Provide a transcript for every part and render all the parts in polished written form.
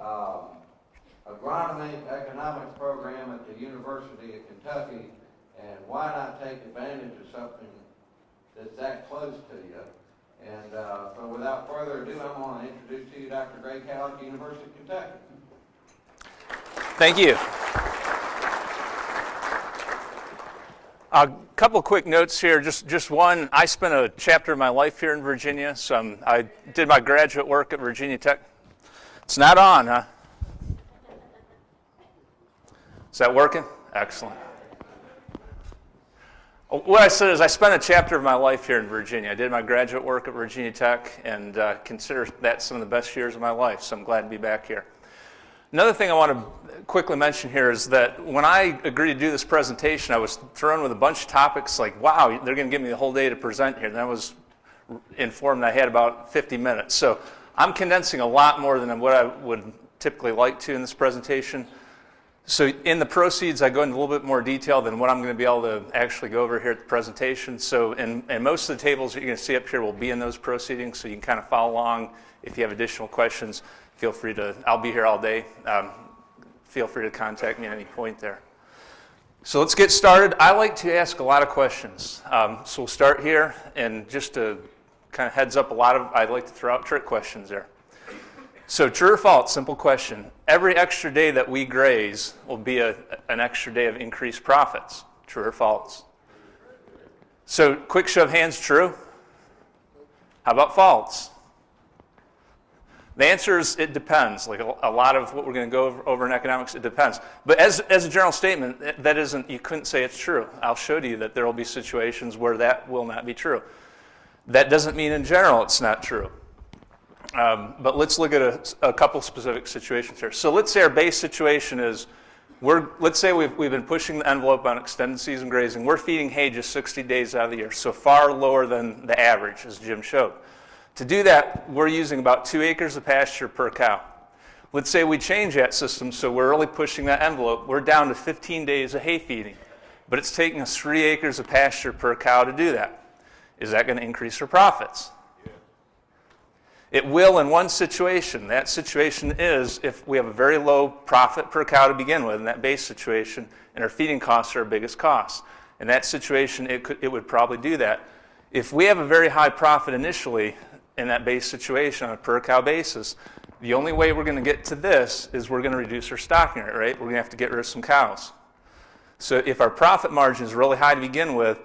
agronomy economics program at the University of Kentucky, and why not take advantage of something that's that close to you? And so without further ado, I'm going to introduce to you Dr. Greg Halich, University of Kentucky. Thank you. A couple quick notes here. Just one, I spent a chapter of my life here in Virginia, so I did my graduate work at Virginia Tech. It's not on, huh? Is that working? Excellent. What I said is I spent a chapter of my life here in Virginia. I did my graduate work at Virginia Tech and consider that some of the best years of my life, so I'm glad to be back here. Another thing I want to quickly mention here is that when I agreed to do this presentation, I was thrown with a bunch of topics like, wow, they're going to give me the whole day to present here. And I was informed that I had about 50 minutes. So I'm condensing a lot more than what I would typically like to in this presentation. So in the proceeds, I go into a little bit more detail than what I'm going to be able to actually go over here at the presentation. So and most of the tables that you're going to see up here will be in those proceedings, so you can kind of follow along. If you have additional questions, feel free to, I'll be here all day. Feel free to contact me at any point there. So let's get started. I like to ask a lot of questions. So we'll start here, and just to kind of heads up I'd like to throw out trick questions there. So true or false, simple question. Every extra day that we graze will be an extra day of increased profits. True or false? So quick show of hands, true? How about false? The answer is it depends. Like a lot of what we're going to go over in economics, it depends. But as a general statement, that isn't, you couldn't say it's true. I'll show to you that there will be situations where that will not be true. That doesn't mean in general it's not true. But let's look at a couple specific situations here. So let's say our base situation is, let's say we've been pushing the envelope on extended season grazing. We're feeding hay just 60 days out of the year, so far lower than the average, as Jim showed. To do that, we're using about 2 acres of pasture per cow. Let's say we change that system, so we're really pushing that envelope. We're down to 15 days of hay feeding, but it's taking us 3 acres of pasture per cow to do that. Is that going to increase our profits? It will in one situation. That situation is if we have a very low profit per cow to begin with in that base situation, and our feeding costs are our biggest costs. In that situation, it would probably do that. If we have a very high profit initially in that base situation on a per cow basis, the only way we're going to get to this is we're going to reduce our stocking rate, right? We're going to have to get rid of some cows. So if our profit margin is really high to begin with,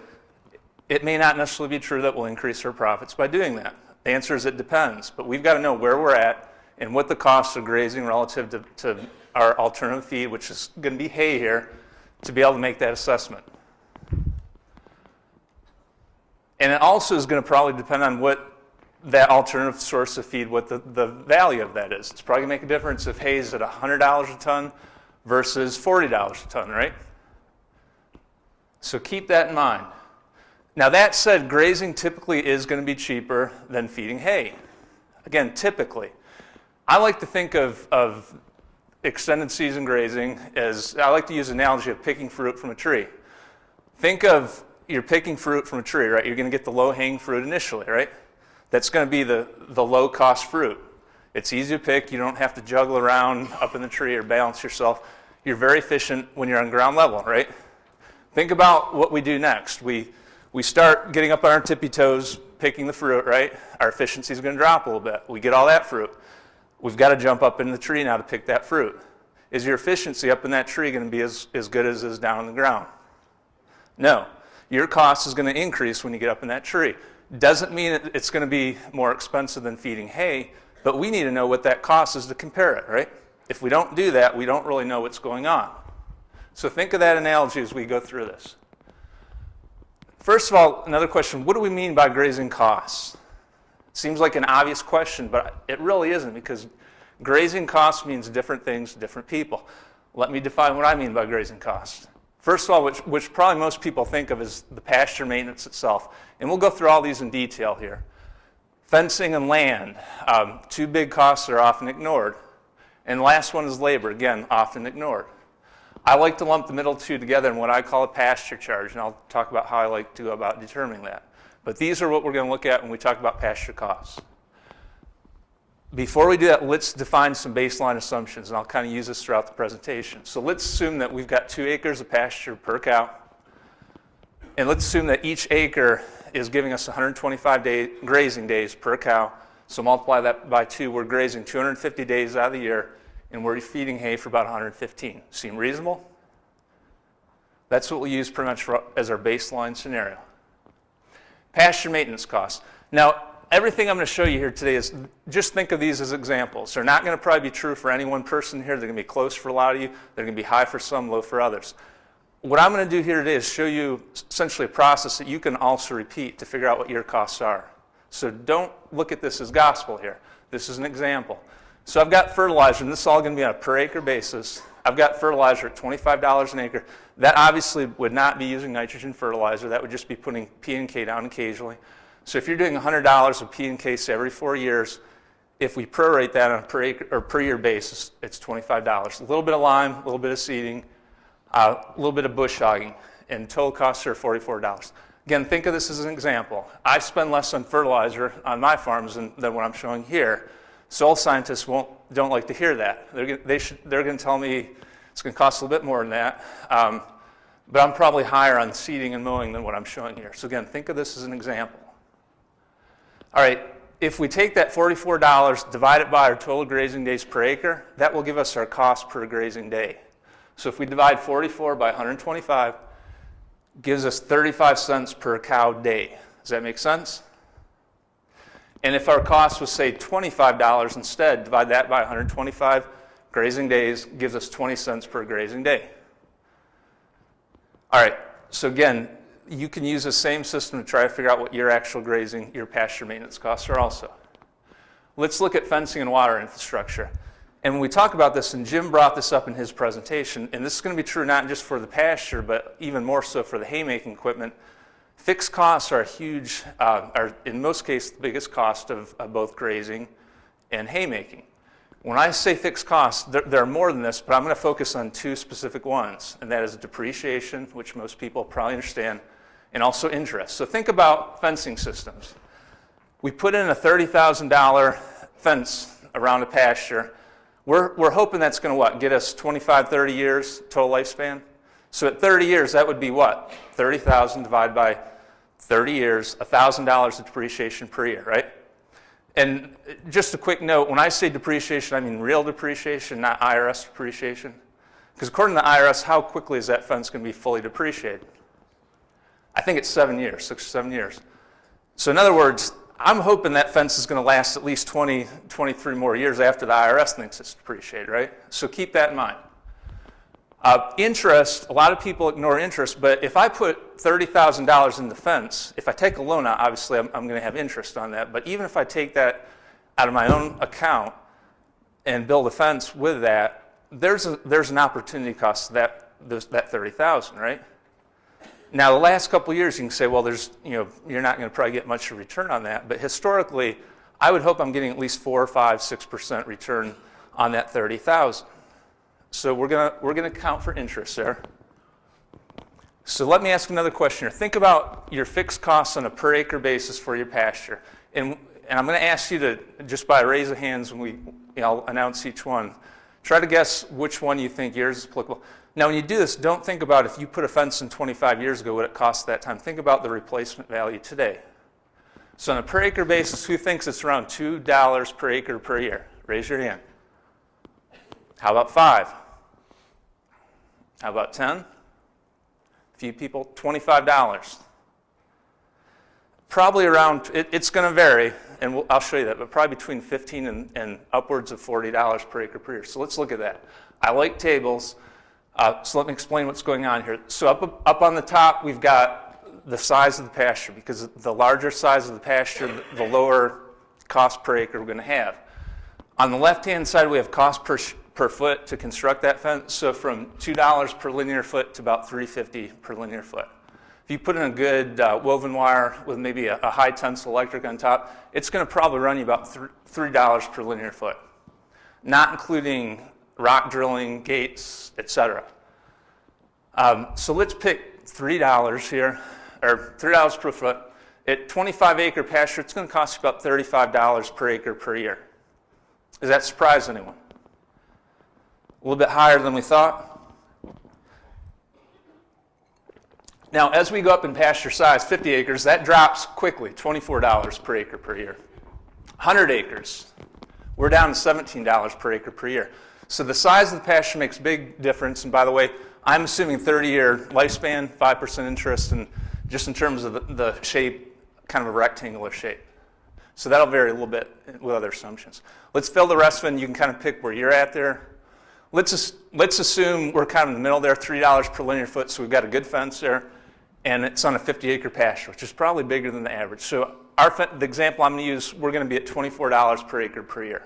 it may not necessarily be true that we'll increase our profits by doing that. The answer is it depends, but we've got to know where we're at and what the costs of grazing relative to our alternative feed, which is going to be hay here, to be able to make that assessment. And it also is going to probably depend on what that alternative source of feed, what the value of that is. It's probably going to make a difference if hay is at $100 a ton versus $40 a ton, right? So keep that in mind. Now that said, grazing typically is going to be cheaper than feeding hay. Again, typically. I like to think of extended season grazing as, I like to use the analogy of picking fruit from a tree. Think of you're picking fruit from a tree, right? You're going to get the low-hanging fruit initially, right? That's going to be the low-cost fruit. It's easy to pick. You don't have to juggle around up in the tree or balance yourself. You're very efficient when you're on ground level, right? Think about what we do next. We start getting up on our tippy toes, picking the fruit, right? Our efficiency is going to drop a little bit. We get all that fruit. We've got to jump up in the tree now to pick that fruit. Is your efficiency up in that tree going to be as good as is down on the ground? No. Your cost is going to increase when you get up in that tree. Doesn't mean it's going to be more expensive than feeding hay, but we need to know what that cost is to compare it, right? If we don't do that, we don't really know what's going on. So think of that analogy as we go through this. First of all, another question, what do we mean by grazing costs? It seems like an obvious question, but it really isn't, because grazing costs means different things to different people. Let me define what I mean by grazing costs. First of all, which probably most people think of as the pasture maintenance itself. And we'll go through all these in detail here. Fencing and land, two big costs that are often ignored. And the last one is labor, again, often ignored. I like to lump the middle two together in what I call a pasture charge, and I'll talk about how I like to go about determining that. But these are what we're going to look at when we talk about pasture costs. Before we do that, let's define some baseline assumptions, and I'll kind of use this throughout the presentation. So let's assume that we've got 2 acres of pasture per cow, and let's assume that each acre is giving us 125 grazing days per cow. So multiply that by 2, we're grazing 250 days out of the year, and we're feeding hay for about 115. Seem reasonable? That's what we use pretty much as our baseline scenario. Pasture maintenance costs. Now, everything I'm going to show you here today is, just think of these as examples. They're not going to probably be true for any one person here. They're going to be close for a lot of you. They're going to be high for some, low for others. What I'm going to do here today is show you essentially a process that you can also repeat to figure out what your costs are. So don't look at this as gospel here. This is an example. So I've got fertilizer, and this is all going to be on a per acre basis. I've got fertilizer at $25 an acre. That obviously would not be using nitrogen fertilizer. That would just be putting P and K down occasionally. So if you're doing $100 of P and K every 4 years, if we prorate that on a per acre or per year basis, it's $25. A little bit of lime, a little bit of seeding, a little bit of bush hogging, and total costs are $44. Again, think of this as an example. I spend less on fertilizer on my farms than what I'm showing here. Soil scientists don't like to hear that. They're going to tell me it's going to cost a little bit more than that, but I'm probably higher on seeding and mowing than what I'm showing here. So again, think of this as an example. All right, if we take that $44, divide it by our total grazing days per acre, that will give us our cost per grazing day. So if we divide 44 by 125, gives us 35 cents per cow day. Does that make sense? And if our cost was, say, $25 instead, divide that by 125 grazing days, gives us 20 cents per grazing day. All right, so again, you can use the same system to try to figure out what your actual grazing, your pasture maintenance costs are also. Let's look at fencing and water infrastructure. And when we talk about this, and Jim brought this up in his presentation, and this is going to be true not just for the pasture, but even more so for the haymaking equipment, fixed costs are huge, are in most cases the biggest cost of both grazing and haymaking. When I say fixed costs, there are more than this, but I'm going to focus on 2 specific ones, and that is depreciation, which most people probably understand, and also interest. So think about fencing systems. We put in a $30,000 fence around a pasture. We're hoping that's going to what? Get us 25, 30 years total lifespan? So at 30 years, that would be what? 30,000 divided by 30 years, $1,000 of depreciation per year, right? And just a quick note, when I say depreciation, I mean real depreciation, not IRS depreciation. Because according to the IRS, how quickly is that fence going to be fully depreciated? I think it's 7 years, 6 or 7 years. So in other words, I'm hoping that fence is going to last at least 20, 23 more years after the IRS thinks it's depreciated, right? So keep that in mind. Interest, a lot of people ignore interest, but if I put $30,000 in the fence, if I take a loan out, obviously I'm going to have interest on that, but even if I take that out of my own account and build a fence with that, there's an opportunity cost to that $30,000, right? Now, the last couple of years, you can say, well, you're not going to probably get much of a return on that. But historically, I would hope I'm getting at least 4, 5, 6% return on that $30,000. So we're going to count for interest there. So let me ask another question here. Think about your fixed costs on a per acre basis for your pasture. And I'm going to ask you to, just by a raise of hands when I'll announce each one, try to guess which one you think yours is applicable. Now, when you do this, don't think about if you put a fence in 25 years ago, what it cost that time. Think about the replacement value today. So on a per acre basis, who thinks it's around $2 per acre per year? Raise your hand. How about 5? How about 10? A few people, $25. Probably around, it's going to vary, and I'll show you that, but probably between $15 and upwards of $40 per acre per year. So let's look at that. I like tables. So let me explain what's going on here. So up on the top, we've got the size of the pasture, because the larger size of the pasture, the lower cost per acre we're going to have. On the left-hand side, we have cost per foot to construct that fence. So from $2 per linear foot to about $3.50 per linear foot. If you put in a good woven wire with maybe a high tensile electric on top, it's going to probably run you about $3 per linear foot, not including rock drilling, gates, etc. So let's pick $3 here, or $3 per foot. At 25 acre pasture, it's going to cost you about $35 per acre per year. Does that surprise anyone? A little bit higher than we thought. Now, as we go up in pasture size, 50 acres, that drops quickly, $24 per acre per year. 100 acres, we're down to $17 per acre per year. So the size of the pasture makes a big difference. And by the way, I'm assuming 30-year lifespan, 5% interest, and just in terms of the shape, kind of a rectangular shape. So that'll vary a little bit with other assumptions. Let's fill the rest of it, and you can kind of pick where you're at there. Let's assume we're kind of in the middle there, $3 per linear foot, so we've got a good fence there, and it's on a 50-acre pasture, which is probably bigger than the average. So the example I'm going to use, we're going to be at $24 per acre per year.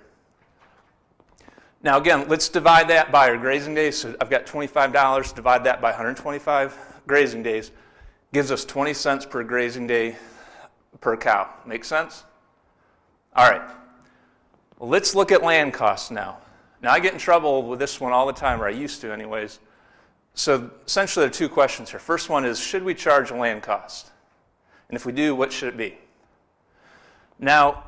Now again, let's divide that by our grazing days. So I've got $25, divide that by 125 grazing days. Gives us 20 cents per grazing day per cow. Make sense? All right. Well, let's look at land costs now. Now I get in trouble with this one all the time, or I used to anyways. So essentially there are two questions here. First one is, should we charge a land cost? And if we do, what should it be? Now,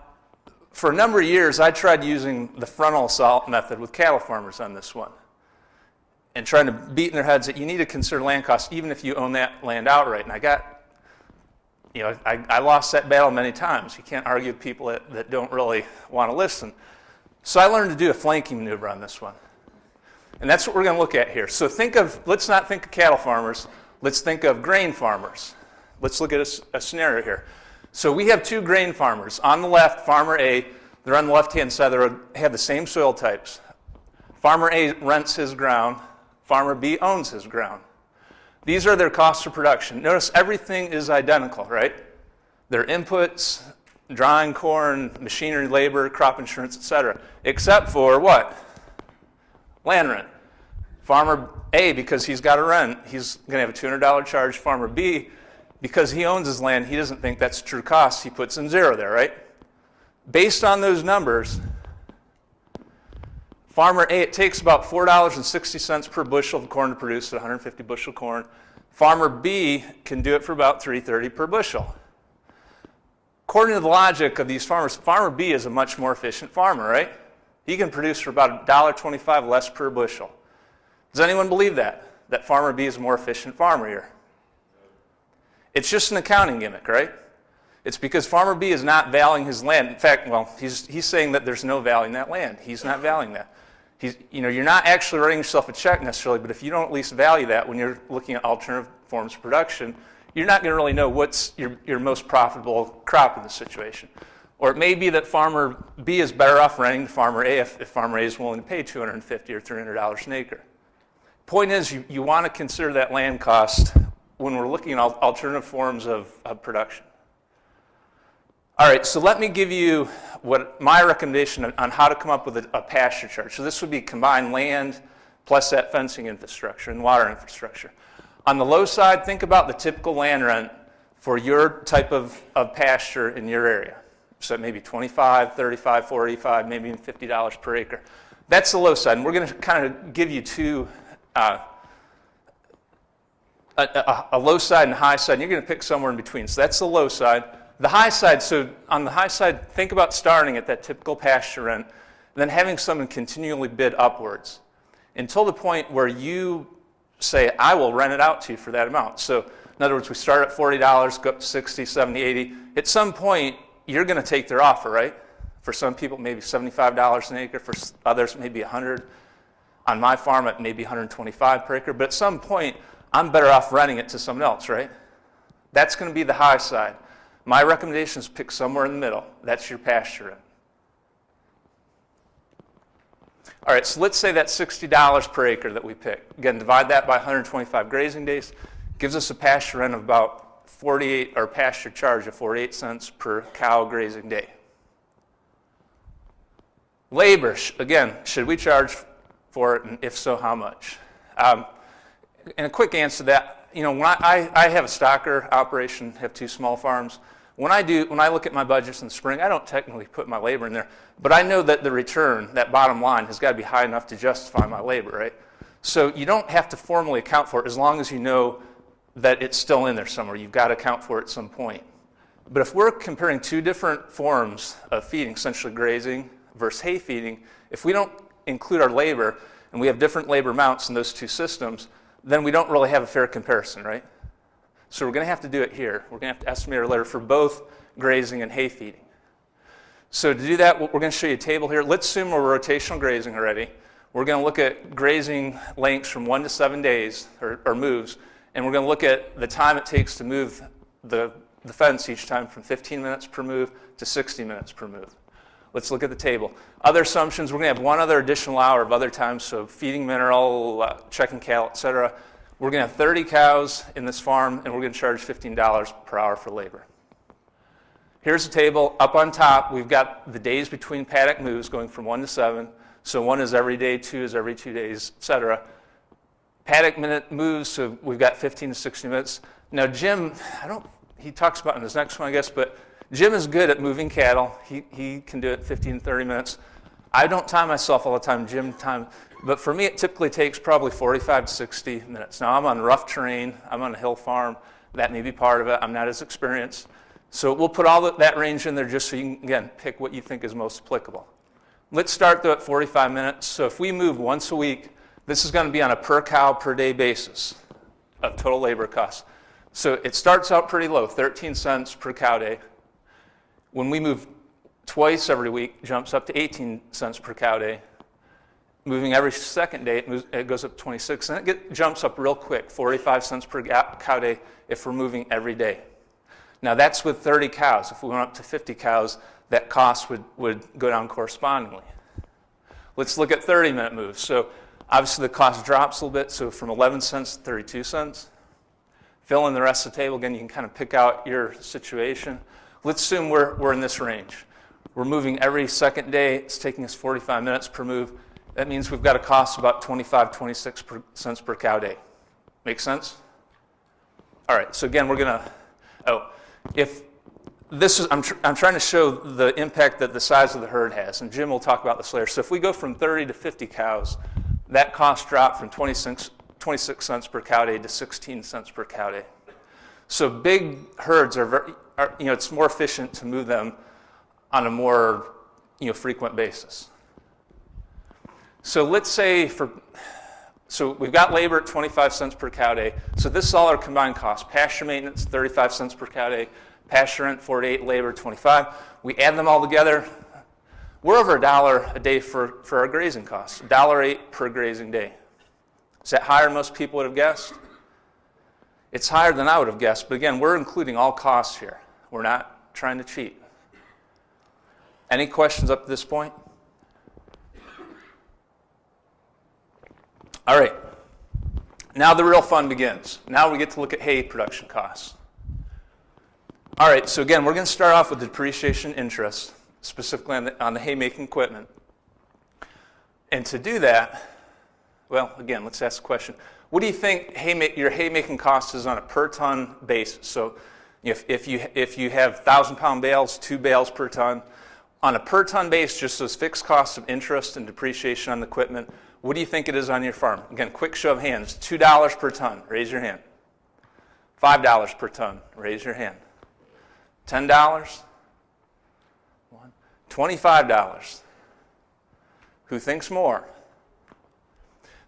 for a number of years, I tried using the frontal assault method with cattle farmers on this one and trying to beat in their heads that you need to consider land costs even if you own that land outright. And I lost that battle many times. You can't argue with people that don't really want to listen. So I learned to do a flanking maneuver on this one. And that's what we're going to look at here. So let's not think of cattle farmers. Let's think of grain farmers. Let's look at a scenario here. So we have two grain farmers. On the left, Farmer A, they're on the left-hand side, they have the same soil types. Farmer A rents his ground. Farmer B owns his ground. These are their costs of production. Notice everything is identical, right? Their inputs, drying corn, machinery, labor, crop insurance, etc. Except for what? Land rent. Farmer A, because he's got a rent, he's going to have a $200 charge. Farmer B, because he owns his land, he doesn't think that's true cost. He puts in zero there, right? Based on those numbers, Farmer A, it takes about $4.60 per bushel of corn to produce at 150 bushel corn. Farmer B can do it for about $3.30 per bushel. According to the logic of these farmers, Farmer B is a much more efficient farmer, right? He can produce for about $1.25 less per bushel. Does anyone believe that Farmer B is a more efficient farmer here? It's just an accounting gimmick, right? It's because Farmer B is not valuing his land. In fact, he's saying that there's no value in that land. He's not valuing that. You're not actually writing yourself a check necessarily, but if you don't at least value that when you're looking at alternative forms of production, you're not going to really know what's your most profitable crop in the situation. Or it may be that Farmer B is better off renting to Farmer A if Farmer A is willing to pay $250 or $300 an acre. Point is, you want to consider that land cost when we're looking at alternative forms of production. All right, so let me give you what my recommendation on how to come up with a pasture charge. So this would be combined land plus that fencing infrastructure and water infrastructure. On the low side, think about the typical land rent for your type of pasture in your area. So maybe $25, $35, $45, maybe even $50 per acre. That's the low side, and we're going to kind of give you two, a low side and high side, and you're going to pick somewhere in between. So that's the low side. The high side, so on the high side, think about starting at that typical pasture rent, and then having someone continually bid upwards until the point where you say, I will rent it out to you for that amount. So in other words, we start at $40, go up to $60, $70, $80. At some point, you're going to take their offer, right? For some people, maybe $75 an acre. For others, maybe $100. On my farm, it may be $125 per acre. But at some point, I'm better off renting it to someone else, right? That's going to be the high side. My recommendation is pick somewhere in the middle. That's your pasture rent. All right, so let's say that's $60 per acre that we pick. Again, divide that by 125 grazing days. Gives us a pasture rent of about 48, or pasture charge of 48 cents per cow grazing day. Labor, again, should we charge for it, and if so, how much? And a quick answer to that, when I have a stocker operation, have two small farms. When I look at my budgets in the spring, I don't technically put my labor in there, but I know that the return, that bottom line, has got to be high enough to justify my labor, right? So you don't have to formally account for it as long as you know that it's still in there somewhere. You've got to account for it at some point. But if we're comparing two different forms of feeding, essentially grazing versus hay feeding, if we don't include our labor, and we have different labor amounts in those two systems, then we don't really have a fair comparison, right? So we're going to have to do it here. We're going to have to estimate our labor for both grazing and hay feeding. So to do that, we're going to show you a table here. Let's assume we're rotational grazing already. We're going to look at grazing lengths from 1 to 7 days, or moves, and we're going to look at the time it takes to move the fence each time from 15 minutes per move to 60 minutes per move. Let's look at the table. Other assumptions, we're going to have one other additional hour of other time, so feeding mineral, checking cattle, et cetera. We're going to have 30 cows in this farm, and we're going to charge $15 per hour for labor. Here's the table. Up on top, we've got the days between paddock moves going from 1 to 7. So 1 is every day, 2 is every 2 days, et cetera. Paddock minute moves, so we've got 15 to 60 minutes. Now Jim, he talks about in his next one, I guess, but Jim is good at moving cattle. He can do it 15 to 30 minutes. I don't time myself all the time, Jim time, but for me it typically takes probably 45 to 60 minutes. Now I'm on rough terrain, I'm on a hill farm, that may be part of it, I'm not as experienced. So we'll put all that range in there just so you can, again, pick what you think is most applicable. Let's start though at 45 minutes. So if we move once a week, this is going to be on a per cow per day basis of total labor costs. So it starts out pretty low, 13 cents per cow day. When we move twice every week, jumps up to 18 cents per cow day. Moving every second day, it goes up 26, and it jumps up real quick, 45 cents per cow day if we're moving every day. Now that's with 30 cows. If we went up to 50 cows, that cost would go down correspondingly. Let's look at 30-minute moves. So obviously the cost drops a little bit, so from 11 cents to 32 cents. Fill in the rest of the table. Again, you can kind of pick out your situation. Let's assume we're in this range. We're moving every second day. It's taking us 45 minutes per move. That means we've got a cost of about 25, 26 cents per cow day. Make sense? All right, so again, we're going to, if this is, I'm trying to show the impact that the size of the herd has, and Jim will talk about this later. So if we go from 30 to 50 cows, that cost dropped from 26 cents per cow day to 16 cents per cow day. So big herds are it's more efficient to move them on a more, frequent basis. So let's say so we've got labor at 25 cents per cow day. So this is all our combined costs. Pasture maintenance, 35 cents per cow day. Pasture rent, 48, labor, 25. We add them all together. We're over $1 a day for our grazing costs. $1.08 per grazing day. Is that higher than most people would have guessed? It's higher than I would have guessed, but again, we're including all costs here. We're not trying to cheat. Any questions up to this point? All right, now the real fun begins. Now we get to look at hay production costs. All right, so again, we're going to start off with depreciation interest, specifically on the haymaking equipment. And to do that, well, again, let's ask the question. What do you think your haymaking cost is on a per ton basis? So if you have 1,000-pound bales, 2 bales per ton, on a per ton base, just those fixed costs of interest and depreciation on the equipment, what do you think it is on your farm? Again, quick show of hands. $2 per ton, raise your hand. $5 per ton, raise your hand. $10? $25? Who thinks more?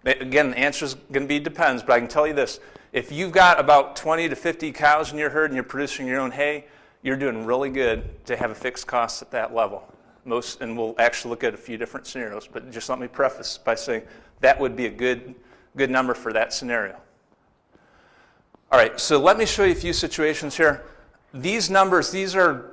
Again, the answer is going to be depends, but I can tell you this. If you've got about 20 to 50 cows in your herd and you're producing your own hay, you're doing really good to have a fixed cost at that level. And we'll actually look at a few different scenarios, but just let me preface by saying that would be a good number for that scenario. All right, so let me show you a few situations here. These numbers, these aren't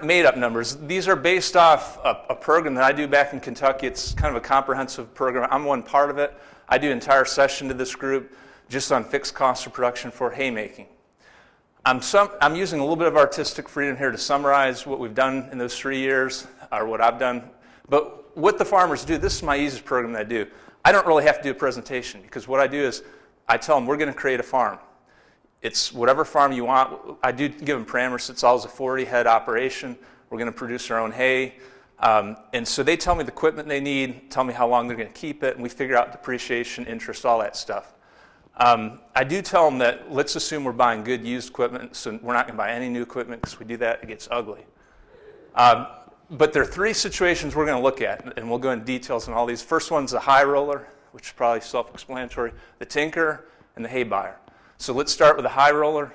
made-up numbers. These are based off a program that I do back in Kentucky. It's kind of a comprehensive program. I'm one part of it. I do an entire session to this group just on fixed costs of production for haymaking. I'm using a little bit of artistic freedom here to summarize what we've done in those 3 years, or what I've done. But what the farmers do, this is my easiest program that I do. I don't really have to do a presentation because what I do is I tell them we're going to create a farm. It's whatever farm you want. I do give them parameters. It's always a 40-head operation. We're going to produce our own hay. And so they tell me the equipment they need, tell me how long they're going to keep it, and we figure out depreciation, interest, all that stuff. I do tell them that let's assume we're buying good used equipment, so we're not going to buy any new equipment because we do that, it gets ugly. But there are three situations we're going to look at, and we'll go into details on all these. First one's the high roller, which is probably self-explanatory, the tinker, and the hay buyer. So let's start with the high roller.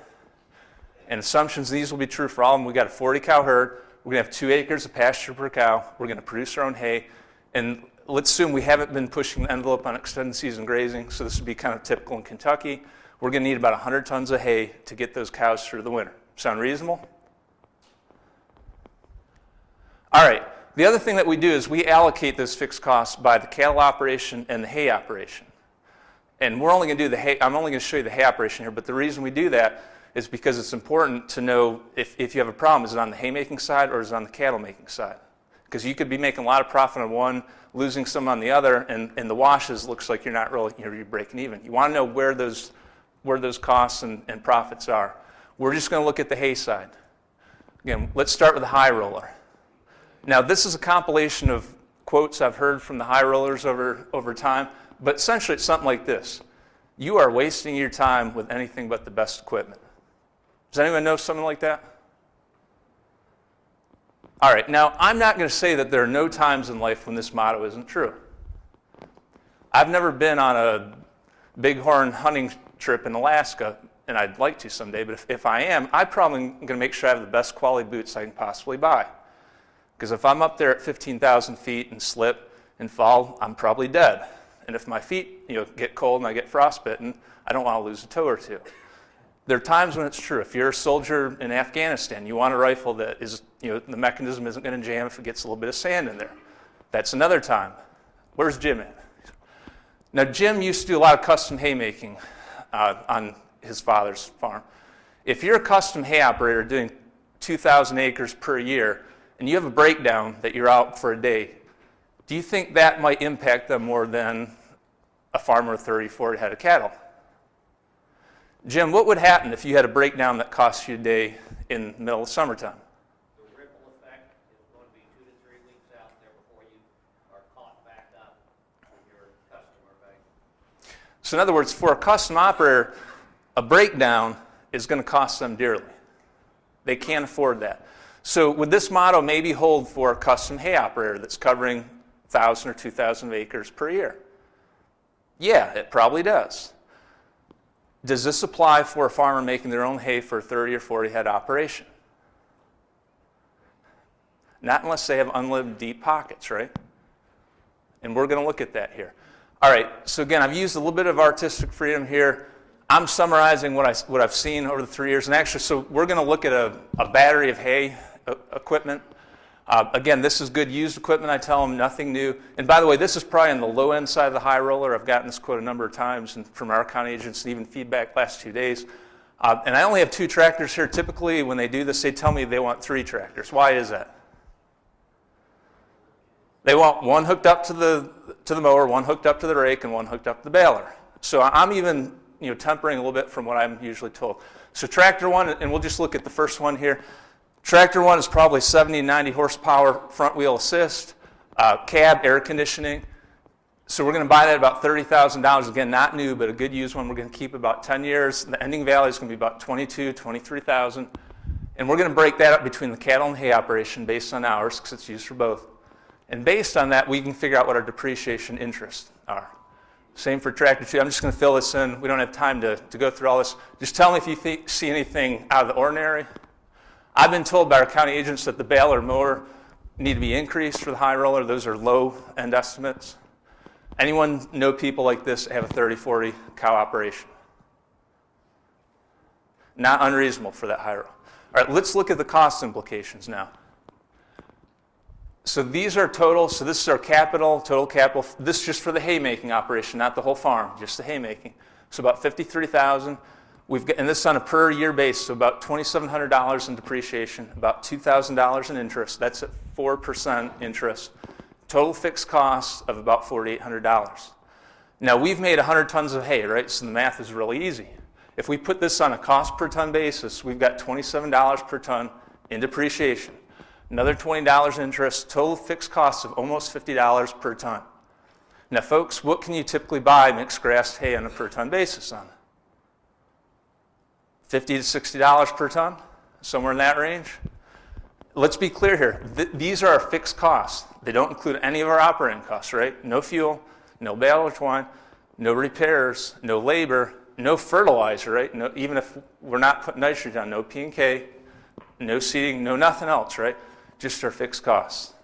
And assumptions, these will be true for all of them. We've got a 40-cow herd. We're going to have 2 acres of pasture per cow. We're going to produce our own hay. And let's assume we haven't been pushing the envelope on extended season grazing, so this would be kind of typical in Kentucky. We're going to need about 100 tons of hay to get those cows through the winter. Sound reasonable? All right. The other thing that we do is we allocate those fixed costs by the cattle operation and the hay operation. And we're only going to do the hay. I'm only going to show you the hay operation here, but the reason we do that is because it's important to know if you have a problem, is it on the haymaking side or is it on the cattle making side? Because you could be making a lot of profit on one, losing some on the other, and the washes looks like you're not really, you're breaking even. You want to know where those costs and profits are. We're just going to look at the hay side. Again, let's start with the high roller. Now, this is a compilation of quotes I've heard from the high rollers over time, but essentially it's something like this. You are wasting your time with anything but the best equipment. Does anyone know something like that? All right, now I'm not going to say that there are no times in life when this motto isn't true. I've never been on a bighorn hunting trip in Alaska, and I'd like to someday, but if I am, I'm probably going to make sure I have the best quality boots I can possibly buy. Because if I'm up there at 15,000 feet and slip and fall, I'm probably dead. And if my feet get cold and I get frostbitten, I don't want to lose a toe or two. There are times when it's true. If you're a soldier in Afghanistan, you want a rifle that is, the mechanism isn't going to jam if it gets a little bit of sand in there. That's another time. Where's Jim at? Now, Jim used to do a lot of custom haymaking on his father's farm. If you're a custom hay operator doing 2,000 acres per year, and you have a breakdown that you're out for a day, do you think that might impact them more than a farmer with 30, 40 head of cattle? Jim, what would happen if you had a breakdown that cost you a day in the middle of summertime? The ripple effect is going to be 2 to 3 weeks out there before you are caught back up with your customer base. So in other words, for a custom operator, a breakdown is going to cost them dearly. They can't afford that. So would this motto maybe hold for a custom hay operator that's covering 1,000 or 2,000 acres per year? Yeah, it probably does. Does this apply for a farmer making their own hay for a 30 or 40 head operation? Not unless they have unlimited deep pockets, right? And we're going to look at that here. All right, so again, I've used a little bit of artistic freedom here. I'm summarizing what I've seen over the 3 years. And actually, so we're going to look at a battery of hay equipment. Again, this is good used equipment. I tell them nothing new. And by the way, this is probably on the low end side of the high roller. I've gotten this quote a number of times and from our county agents and even feedback last 2 days. And I only have 2 tractors here. Typically, when they do this, they tell me they want 3 tractors. Why is that? They want one hooked up to the mower, one hooked up to the rake, and one hooked up to the baler. So I'm even tempering a little bit from what I'm usually told. So tractor 1, and we'll just look at the first one here. Tractor 1 is probably 70, 90 horsepower front wheel assist, cab, air conditioning. So we're going to buy that at about $30,000. Again, not new, but a good used one. We're going to keep about 10 years. The ending value is going to be about $22,000, $23,000. And we're going to break that up between the cattle and hay operation based on hours, because it's used for both. And based on that, we can figure out what our depreciation interests are. Same for tractor 2. I'm just going to fill this in. We don't have time to go through all this. Just tell me if you see anything out of the ordinary. I've been told by our county agents that the baler mower need to be increased for the high roller. Those are low-end estimates. Anyone know people like this that have a 30, 40 cow operation? Not unreasonable for that high roller. All right, let's look at the cost implications now. So these are total. So this is our capital, total capital. This is just for the haymaking operation, not the whole farm, just the haymaking. So about $53,000. And this is on a per year basis, so about $2,700 in depreciation, about $2,000 in interest. That's at 4% interest. Total fixed costs of about $4,800. Now we've made 100 tons of hay, right? So the math is really easy. If we put this on a cost per ton basis, we've got $27 per ton in depreciation. Another $20 in interest, total fixed costs of almost $50 per ton. Now folks, what can you typically buy mixed grass hay on a per ton basis on? $50 to $60 per ton, somewhere in that range. let's be clear here. These are our fixed costs. They don't include any of our operating costs, right? No fuel, no bale twine, no repairs, no labor, no fertilizer, right? No, even if we're not putting nitrogen on, no P&K, no seeding, no nothing else, right? Just our fixed costs.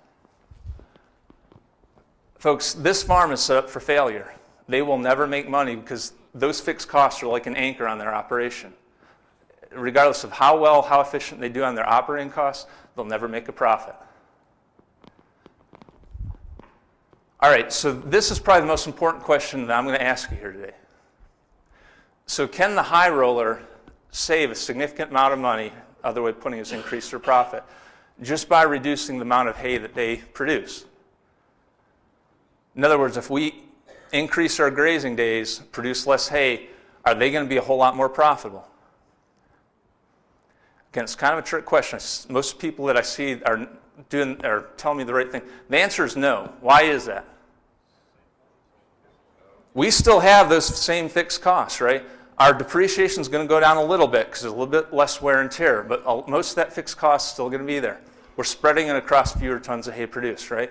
Folks, this farm is set up for failure. They will never make money because those fixed costs are like an anchor on their operation. Regardless of how efficient they do on their operating costs, they'll never make a profit. All right, so this is probably the most important question that I'm going to ask you here today. So can the high roller save a significant amount of money, other way of putting it is increase their profit, just by reducing the amount of hay that they produce? In other words, if we increase our grazing days, produce less hay, are they going to be a whole lot more profitable? Again, it's kind of a trick question. Most people that I see are telling me the right thing. The answer is no. Why is that? We still have those same fixed costs, right? Our depreciation is going to go down a little bit because there's a little bit less wear and tear, but most of that fixed cost is still going to be there. We're spreading it across fewer tons of hay produced, right?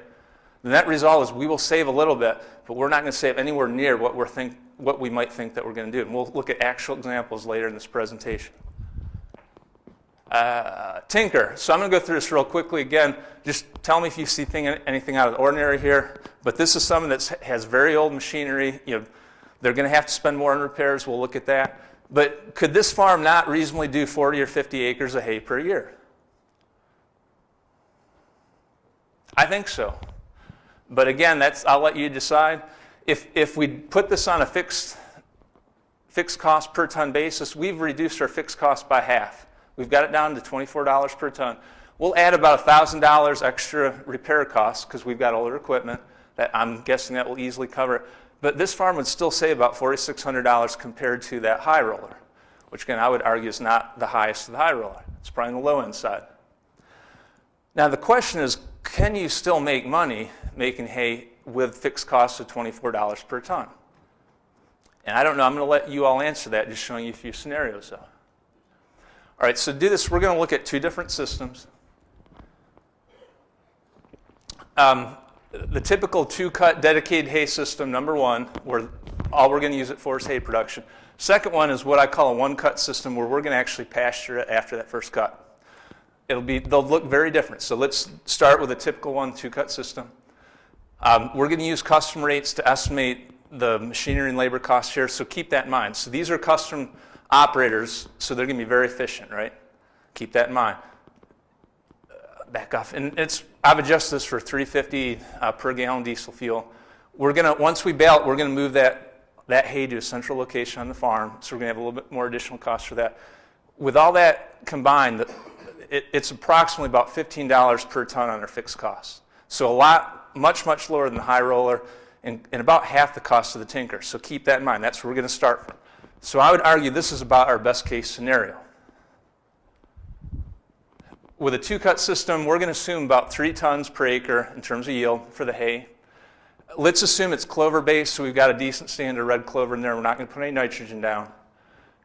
The net result is we will save a little bit, but we're not going to save anywhere near what we might think that we're going to do. And we'll look at actual examples later in this presentation. Tinker. So I'm going to go through this real quickly again. Just tell me if you see anything out of the ordinary here. But this is someone that has very old machinery. They're going to have to spend more on repairs. We'll look at that. But could this farm not reasonably do 40 or 50 acres of hay per year? I think so. But again, I'll let you decide. If we put this on a fixed cost per ton basis, we've reduced our fixed cost by half. We've got it down to $24 per ton. We'll add about $1,000 extra repair costs because we've got older equipment that I'm guessing that will easily cover it. But this farm would still save about $4,600 compared to that high roller, which again I would argue is not the highest of the high roller. It's probably on the low end side. Now the question is, can you still make money making hay with fixed costs of $24 per ton? And I don't know, I'm going to let you all answer that, just showing you a few scenarios though. All right, so to do this, we're going to look at two different systems. The typical two-cut dedicated hay system, number one, where all we're going to use it for is hay production. Second one is what I call a one-cut system, where we're going to actually pasture it after that first cut. They'll look very different. So let's start with a typical one, two-cut system. We're going to use custom rates to estimate the machinery and labor costs here, so keep that in mind. So these are custom operators, so they're going to be very efficient, right? Keep that in mind. Back off, and I've adjusted this for $3.50 per gallon diesel fuel. Once we bale it, we're going to move that hay to a central location on the farm, so we're going to have a little bit more additional cost for that. With all that combined, it's approximately about $15 per ton on our fixed costs. So much lower than the high roller, and about half the cost of the tinker. So keep that in mind. That's where we're going to start from. So I would argue this is about our best case scenario. With a two-cut system, we're going to assume about 3 tons per acre in terms of yield for the hay. Let's assume it's clover-based, so we've got a decent standard red clover in there. We're not going to put any nitrogen down.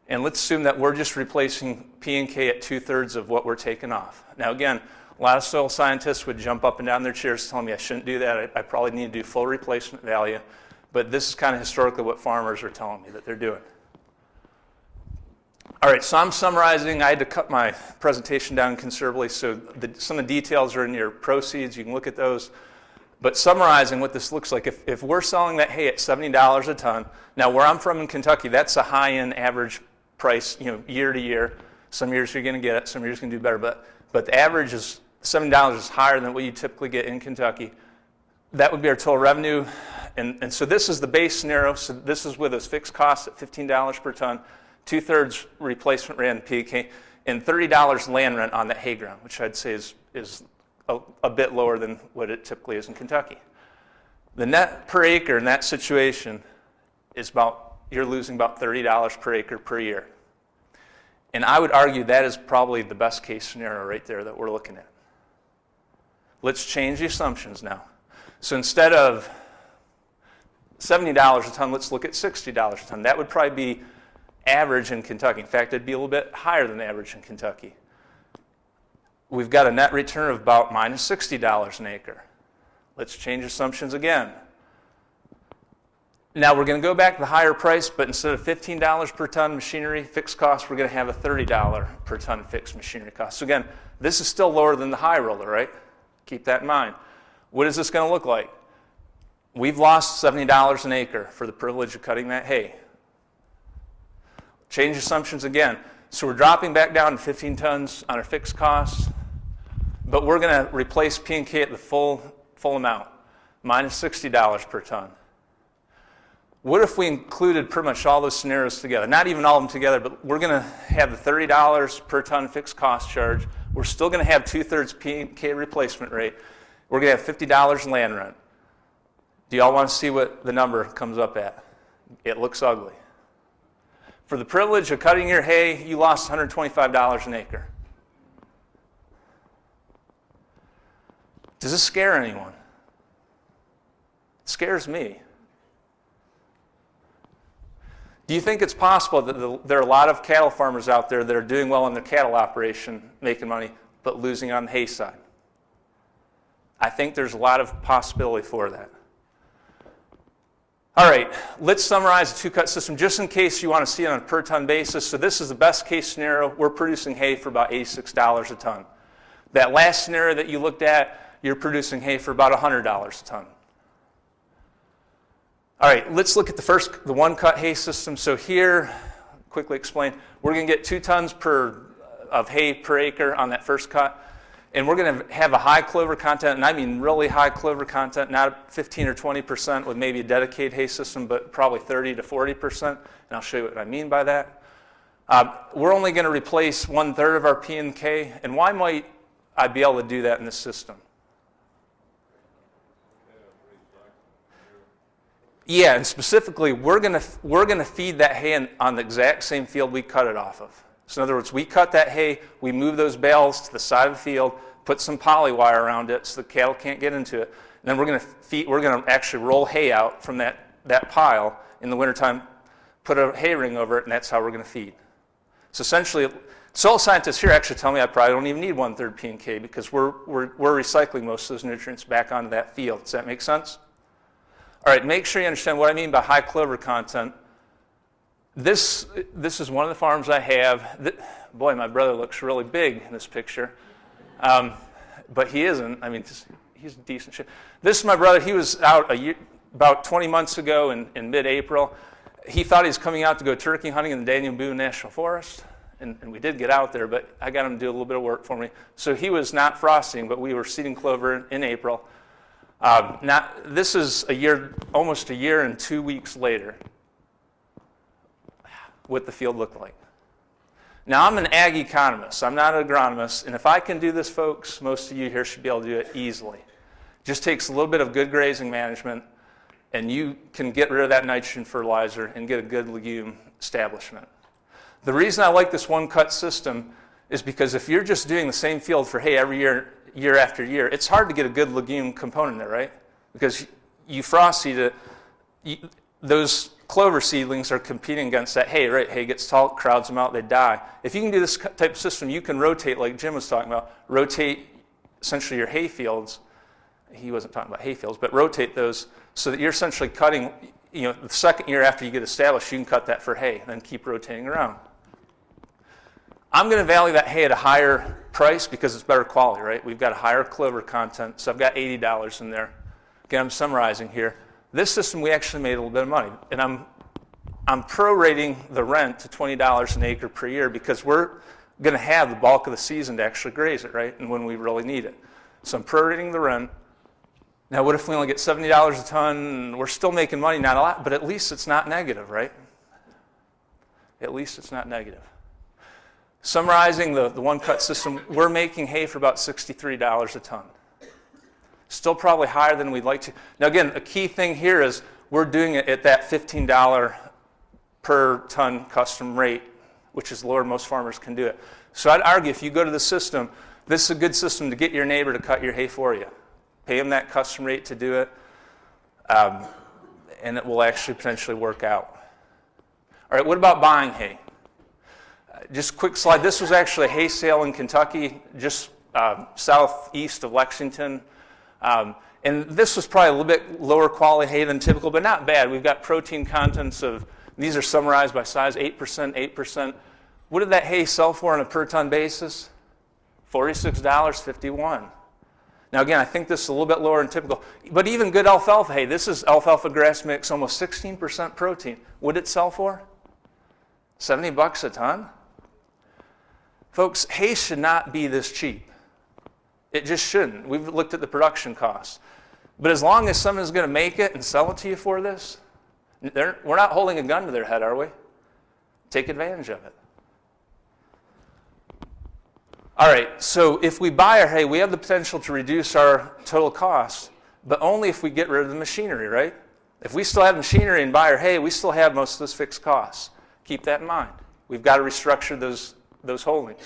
And let's assume that we're just replacing P&K at 2/3 of what we're taking off. Now again, a lot of soil scientists would jump up and down their chairs telling me I shouldn't do that. I probably need to do full replacement value. But this is kind of historically what farmers are telling me that they're doing. All right, so I'm summarizing. I had to cut my presentation down considerably, so some of the details are in your proceeds. You can look at those. But summarizing what this looks like, if we're selling that hay at $70 a ton, now where I'm from in Kentucky, that's a high-end average price, year to year. Some years you're going to get it, some years you're going to do better. But the average is $70 is higher than what you typically get in Kentucky. That would be our total revenue. And so this is the base scenario. So this is with those fixed costs at $15 per ton. 2/3 replacement rent PK, and $30 land rent on that hay ground, which I'd say is a bit lower than what it typically is in Kentucky. The net per acre in that situation is you're losing about $30 per acre per year. And I would argue that is probably the best case scenario right there that we're looking at. Let's change the assumptions now. So instead of $70 a ton, let's look at $60 a ton. That would probably be average in Kentucky. In fact, it'd be a little bit higher than average in Kentucky. we've got a net return of about minus $60 an acre. Let's change assumptions again. Now we're going to go back to the higher price, but instead of $15 per ton machinery fixed cost, we're going to have a $30 per ton fixed machinery cost. So again, this is still lower than the high roller, right? Keep that in mind. What is this going to look like? We've lost $70 an acre for the privilege of cutting that hay. Change assumptions again. So we're dropping back down to 15 tons on our fixed costs, but we're going to replace P&K at the full amount, minus $60 per ton. What if we included pretty much all those scenarios together? Not even all of them together, but we're going to have the $30 per ton fixed cost charge. We're still going to have 2/3 P&K replacement rate. We're going to have $50 in land rent. Do y'all want to see what the number comes up at? It looks ugly. For the privilege of cutting your hay, you lost $125 an acre. Does this scare anyone? It scares me. Do you think it's possible that there are a lot of cattle farmers out there that are doing well in their cattle operation, making money, but losing on the hay side? I think there's a lot of possibility for that. All right, let's summarize the two-cut system just in case you want to see it on a per ton basis. So this is the best case scenario. We're producing hay for about $86 a ton. That last scenario that you looked at, you're producing hay for about $100 a ton. All right, let's look at the one-cut hay system. So here, quickly explain, we're going to get 2 tons of hay per acre on that first cut, and we're going to have a high clover content, and I mean really high clover content, not 15 or 20% with maybe a dedicated hay system, but probably 30 to 40%, and I'll show you what I mean by that. We're only going to replace 1/3 of our P&K, and why might I be able to do that in this system? Yeah, and specifically, we're gonna feed that hay on the exact same field we cut it off of. So in other words, we cut that hay, we move those bales to the side of the field, put some poly wire around it so the cattle can't get into it. And then we're gonna actually roll hay out from that pile in the wintertime, put a hay ring over it, and that's how we're gonna feed. So essentially, soil scientists here actually tell me I probably don't even need 1/3 P&K because we're recycling most of those nutrients back onto that field. Does that make sense? All right, make sure you understand what I mean by high clover content. This is one of the farms I have. Boy, my brother looks really big in this picture, but he isn't. I mean, he's in decent shape. This is my brother. He was out about 20 months ago in mid-April. He thought he was coming out to go turkey hunting in the Daniel Boone National Forest, and we did get out there, but I got him to do a little bit of work for me. So he was not frosting, but we were seeding clover in April. This is almost a year and 2 weeks later, what the field looked like. Now, I'm an ag economist. I'm not an agronomist, and if I can do this, folks, most of you here should be able to do it easily. Just takes a little bit of good grazing management, and you can get rid of that nitrogen fertilizer and get a good legume establishment. The reason I like this one-cut system is because if you're just doing the same field for hay every year after year, it's hard to get a good legume component there, right? Because you frost seed it, those clover seedlings are competing against that hay, right? Hay gets tall, crowds them out, they die. If you can do this type of system, you can rotate, like Jim was talking about, rotate essentially your hay fields. He wasn't talking about hay fields, but rotate those so that you're essentially cutting, the second year after you get established, you can cut that for hay, then keep rotating around. I'm going to value that hay at a higher price because it's better quality, right? We've got a higher clover content, so I've got $80 in there. Again, I'm summarizing here. This system, we actually made a little bit of money, and I'm prorating the rent to $20 an acre per year because we're going to have the bulk of the season to actually graze it, right, and when we really need it. So I'm prorating the rent. Now, what if we only get $70 a ton? We're still making money, not a lot, but at least it's not negative, right? At least it's not negative. Summarizing the one-cut system, we're making hay for about $63 a ton. Still probably higher than we'd like to. Now again, a key thing here is we're doing it at that $15 per ton custom rate, which is lower than most farmers can do it. So I'd argue if you go to the system, this is a good system to get your neighbor to cut your hay for you. Pay him that custom rate to do it, and it will actually potentially work out. All right, what about buying hay? Just a quick slide. This was actually a hay sale in Kentucky just southeast of Lexington. And this was probably a little bit lower quality hay than typical, but not bad. We've got protein contents of, these are summarized by size, 8%, 8%. What did that hay sell for on a per ton basis? $46.51. Now again, I think this is a little bit lower than typical, but even good alfalfa hay, this is alfalfa grass mix, almost 16% protein. What did it sell for? $70 a ton? Folks, hay should not be this cheap. It just shouldn't. We've looked at the production costs. But as long as someone's going to make it and sell it to you for this, we're not holding a gun to their head, are we? Take advantage of it. All right, so if we buy our hay, we have the potential to reduce our total cost, but only if we get rid of the machinery, right? If we still have machinery and buy our hay, we still have most of those fixed costs. Keep that in mind. We've got to restructure those holdings.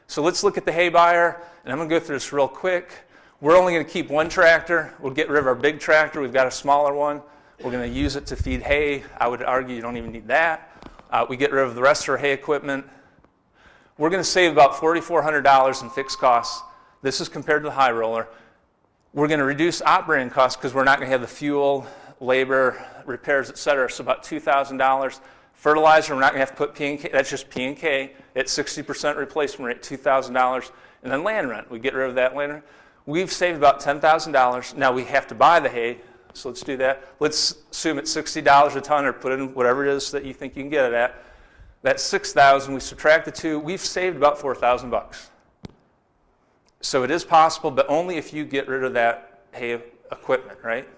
So let's look at the hay buyer, and I'm going to go through this real quick. We're only going to keep one tractor. We'll get rid of our big tractor. We've got a smaller one. We're going to use it to feed hay. I would argue you don't even need that. We get rid of the rest of our hay equipment. We're going to save about $4,400 in fixed costs. This is compared to the high roller. We're going to reduce operating costs because we're not going to have the fuel, labor, repairs, et cetera, so about $2,000. Fertilizer, we're not going to have to put P and K. That's just P and K at 60% replacement rate, $2,000. And then land rent, we get rid of that land rent. We've saved about $10,000. Now we have to buy the hay, so let's do that. Let's assume it's $60 a ton, or put in whatever it is that you think you can get it at. That's $6,000. We subtract the two. We've saved about $4,000. So it is possible, but only if you get rid of that hay equipment, right?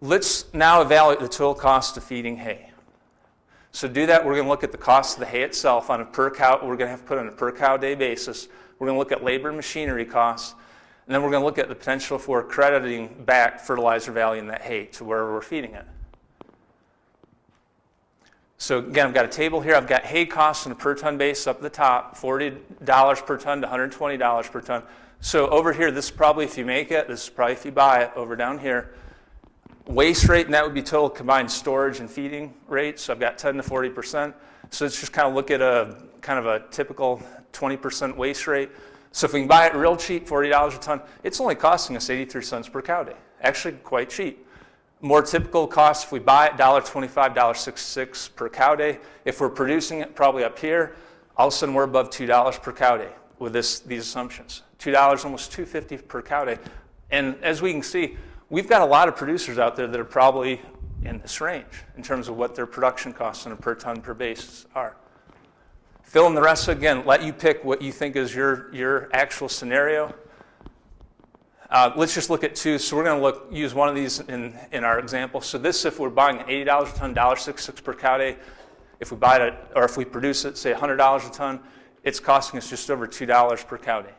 Let's now evaluate the total cost of feeding hay. So to do that, we're going to look at the cost of the hay itself on a per cow. We're going to have to put on a per cow day basis. We're going to look at labor and machinery costs, and then we're going to look at the potential for crediting back fertilizer value in that hay to where we're feeding it. So again, I've got a table here. I've got hay costs on a per ton basis up at the top, $40 per ton to $120 per ton. So over here, this is probably if you make it. This is probably if you buy it. Over down here, waste rate, and that would be total combined storage and feeding rate. So I've got 10 to 40%. So let's just kind of look at a kind of a typical 20% waste rate. So if we can buy it real cheap, $40 a ton, it's only costing us 83 cents per cow day. Actually, quite cheap. More typical cost, if we buy it, $1.25, $1.66 per cow day. If we're producing it, probably up here, all of a sudden we're above $2 per cow day with these assumptions. $2, almost $2.50 per cow day. And as we can see, we've got a lot of producers out there that are probably in this range in terms of what their production costs on a per ton per basis are. Fill in the rest, again, let you pick what you think is your actual scenario. Let's just look at two. So we're going to use one of these in our example. So this, if we're buying at $80 a ton, $1.66 per cow day. If we buy it, or if we produce it, say $100 a ton, it's costing us just over $2 per cow day.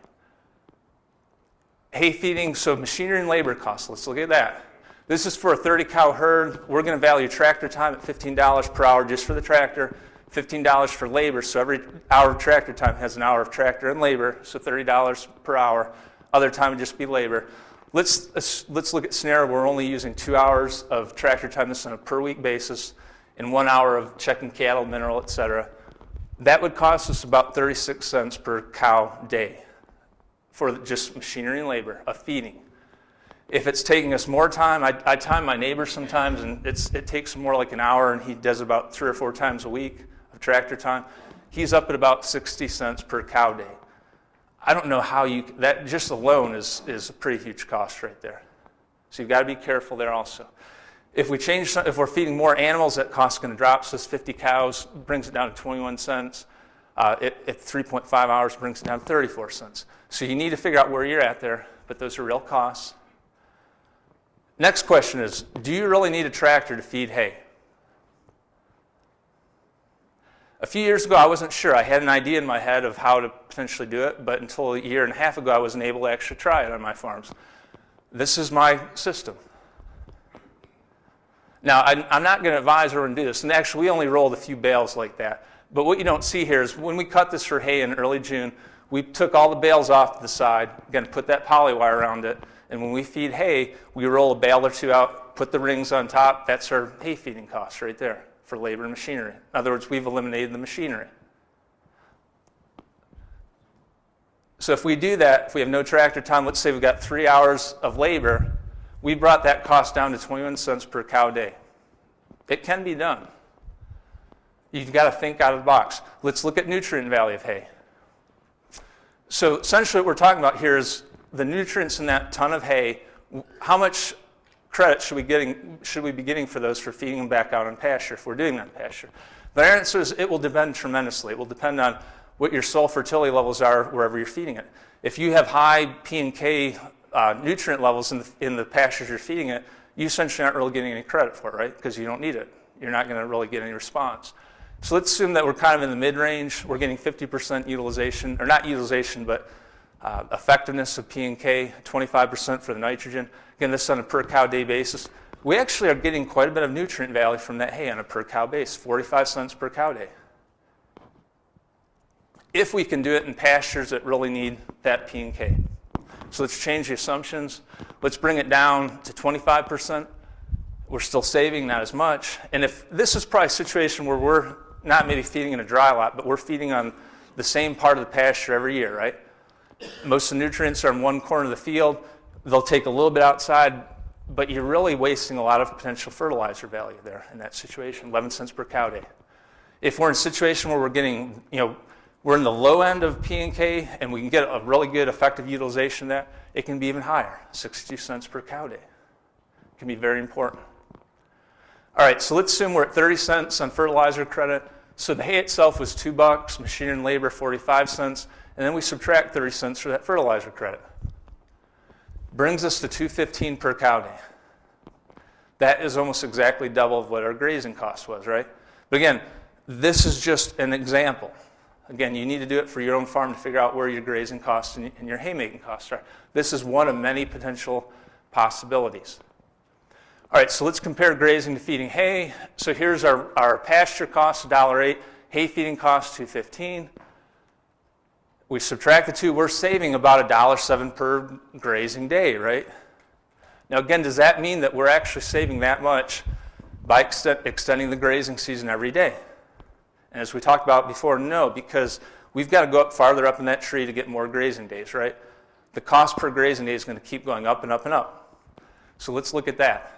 Hay feeding, so machinery and labor costs. Let's look at that. This is for a 30 cow herd. We're going to value tractor time at $15 per hour just for the tractor, $15 for labor. So every hour of tractor time has an hour of tractor and labor, so $30 per hour. Other time would just be labor. Let's look at scenario where we're only using 2 hours of tractor time, this on a per week basis, and 1 hour of checking cattle, mineral, et cetera. That would cost us about 36 cents per cow day for just machinery and labor of feeding. If it's taking us more time, I time my neighbor sometimes, and it takes more like an hour, and he does about 3 or 4 times a week of tractor time. He's up at about 60 cents per cow day. I don't know how that just alone is a pretty huge cost right there. So you've got to be careful there also. If we're feeding more animals, that cost is going to drop. So this 50 cows brings it down to 21 cents. At 3.5 hours, brings it down to 34 cents. So you need to figure out where you're at there, but those are real costs. Next question is, do you really need a tractor to feed hay? A few years ago, I wasn't sure. I had an idea in my head of how to potentially do it, but until a year and a half ago, I wasn't able to actually try it on my farms. This is my system. Now, I'm not going to advise everyone to do this, and actually, we only rolled a few bales like that. But what you don't see here is when we cut this for hay in early June, we took all the bales off to the side, again, put that poly wire around it, and when we feed hay, we roll a bale or two out, put the rings on top. That's our hay feeding cost right there for labor and machinery. In other words, we've eliminated the machinery. So if we do that, if we have no tractor time, let's say we've got 3 hours of labor, we brought that cost down to 21 cents per cow day. It can be done. You've got to think out of the box. Let's look at nutrient value of hay. So essentially what we're talking about here is the nutrients in that ton of hay. How much credit should we be getting for those for feeding them back out on pasture if we're doing that in pasture? The answer is it will depend tremendously. It will depend on what your soil fertility levels are wherever you're feeding it. If you have high P and K nutrient levels in the pastures you're feeding it, you essentially aren't really getting any credit for it, right? Because you don't need it. You're not going to really get any response. So let's assume that we're kind of in the mid-range. We're getting 50% utilization, or not utilization, but effectiveness of P and K, 25% for the nitrogen. Again, this is on a per cow day basis. We actually are getting quite a bit of nutrient value from that hay on a per cow base, 45 cents per cow day. If we can do it in pastures that really need that P and K. So let's change the assumptions. Let's bring it down to 25%. We're still saving, not as much. And if this is probably a situation where we're not maybe feeding in a dry lot, but we're feeding on the same part of the pasture every year, right? Most of the nutrients are in one corner of the field. They'll take a little bit outside, but you're really wasting a lot of potential fertilizer value there in that situation, 11 cents per cow day. If we're in a situation where we're getting, we're in the low end of P and K and we can get a really good effective utilization of that, it can be even higher, 62 cents per cow day. It can be very important. All right, so let's assume we're at 30 cents on fertilizer credit. So the hay itself was $2, machinery and labor 45 cents, and then we subtract 30 cents for that fertilizer credit. Brings us to $2.15 per cow day. That is almost exactly double of what our grazing cost was, right? But again, this is just an example. Again, you need to do it for your own farm to figure out where your grazing costs and your haymaking costs are. This is one of many potential possibilities. All right, so let's compare grazing to feeding hay. So here's our pasture cost, $1.08. Hay feeding cost, $2.15. We subtract the two, we're saving about $1.07 per grazing day, right? Now again, does that mean that we're actually saving that much by extending the grazing season every day? And as we talked about before, no, because we've got to go up farther up in that tree to get more grazing days, right? The cost per grazing day is going to keep going up and up and up. So let's look at that.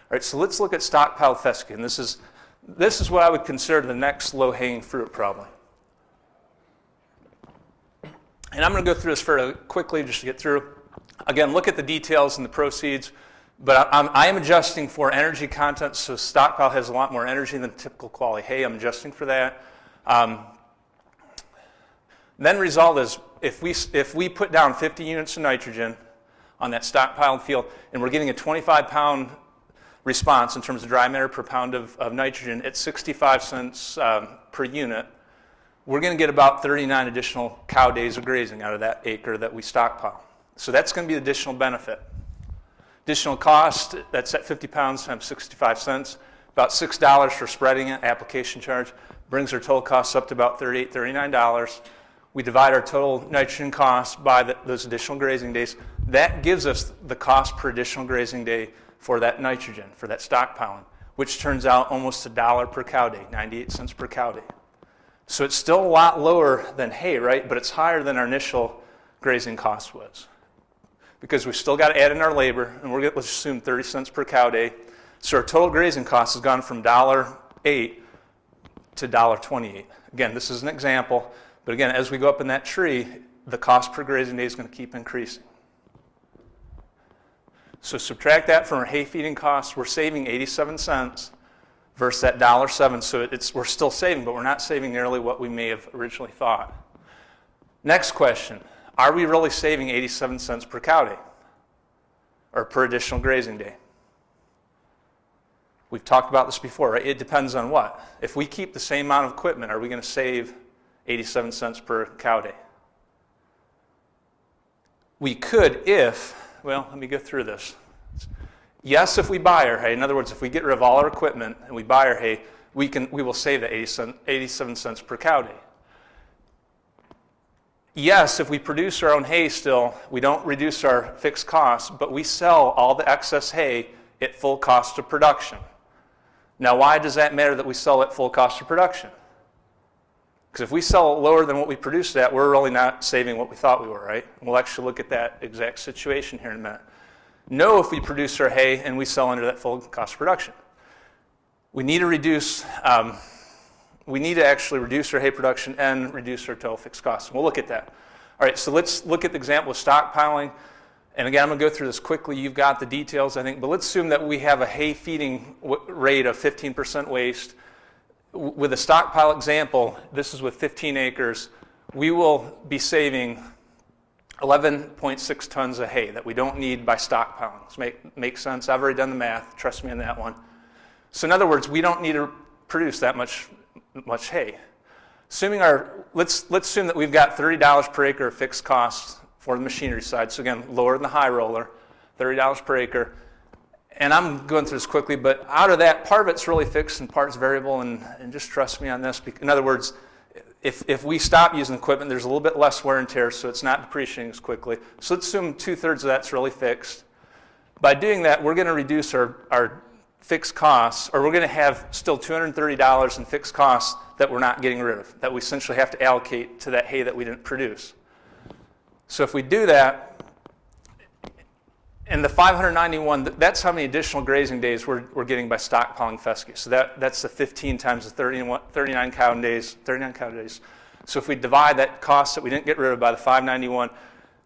All right, so let's look at stockpile fescue, and this is what I would consider the next low-hanging fruit probably. And I'm going to go through this fairly quickly just to get through. Again, look at the details and the proceeds, but I am adjusting for energy content, so stockpile has a lot more energy than typical quality hay. I'm adjusting for that. Then result is if we put down 50 units of nitrogen on that stockpiled field, and we're getting a 25-pound response in terms of dry matter per pound of nitrogen at 65 cents per unit, we're going to get about 39 additional cow days of grazing out of that acre that we stockpile. So that's going to be the additional benefit. Additional cost, that's at 50 pounds times 65 cents, about $6 for spreading it, application charge, brings our total costs up to about $38, $39. We divide our total nitrogen costs by those additional grazing days. That gives us the cost per additional grazing day for that nitrogen, for that stockpiling, which turns out almost $1 per cow day, 98 cents per cow day. So it's still a lot lower than hay, right? But it's higher than our initial grazing cost was. Because we've still got to add in our labor, and let's assume 30 cents per cow day. So our total grazing cost has gone from $1.08 to $1.28. Again, this is an example, but again, as we go up in that tree, the cost per grazing day is going to keep increasing. So subtract that from our hay feeding costs, we're saving 87 cents versus that $1.07. So we're still saving, but we're not saving nearly what we may have originally thought. Next question, are we really saving 87 cents per cow day or per additional grazing day? We've talked about this before, right? It depends on what. If we keep the same amount of equipment, are we going to save 87 cents per cow day? We could well, let me go through this. Yes, if we buy our hay, in other words, if we get rid of all our equipment and we buy our hay, we will save the 87 cents per cow day. Yes, if we produce our own hay still, we don't reduce our fixed costs, but we sell all the excess hay at full cost of production. Now, why does that matter that we sell at full cost of production? Because if we sell it lower than what we produced at, we're really not saving what we thought we were, right? And we'll actually look at that exact situation here in a minute. No, if we produce our hay and we sell under that full cost of production. We need to actually reduce our hay production and reduce our total fixed costs. We'll look at that. All right, so let's look at the example of stockpiling. And again, I'm going to go through this quickly. You've got the details, I think. But let's assume that we have a hay feeding rate of 15% waste. With a stockpile example, this is with 15 acres, we will be saving 11.6 tons of hay that we don't need by stockpiling. Does make sense? I've already done the math. Trust me on that one. So in other words, we don't need to produce that much hay. Let's assume that we've got $30 per acre of fixed costs for the machinery side. So again, lower than the high roller, $30 per acre. And I'm going through this quickly, but out of that, part of it's really fixed and part's variable, and just trust me on this. In other words, if we stop using equipment, there's a little bit less wear and tear, so it's not depreciating as quickly. So let's assume 2/3 of that's really fixed. By doing that, we're going to reduce our fixed costs, or we're going to have still $230 in fixed costs that we're not getting rid of, that we essentially have to allocate to that hay that we didn't produce. So if we do that, and the 591, that's how many additional grazing days we're getting by stockpiling fescue. So that's the 15 times the 39 cow days. So if we divide that cost that we didn't get rid of by the 591,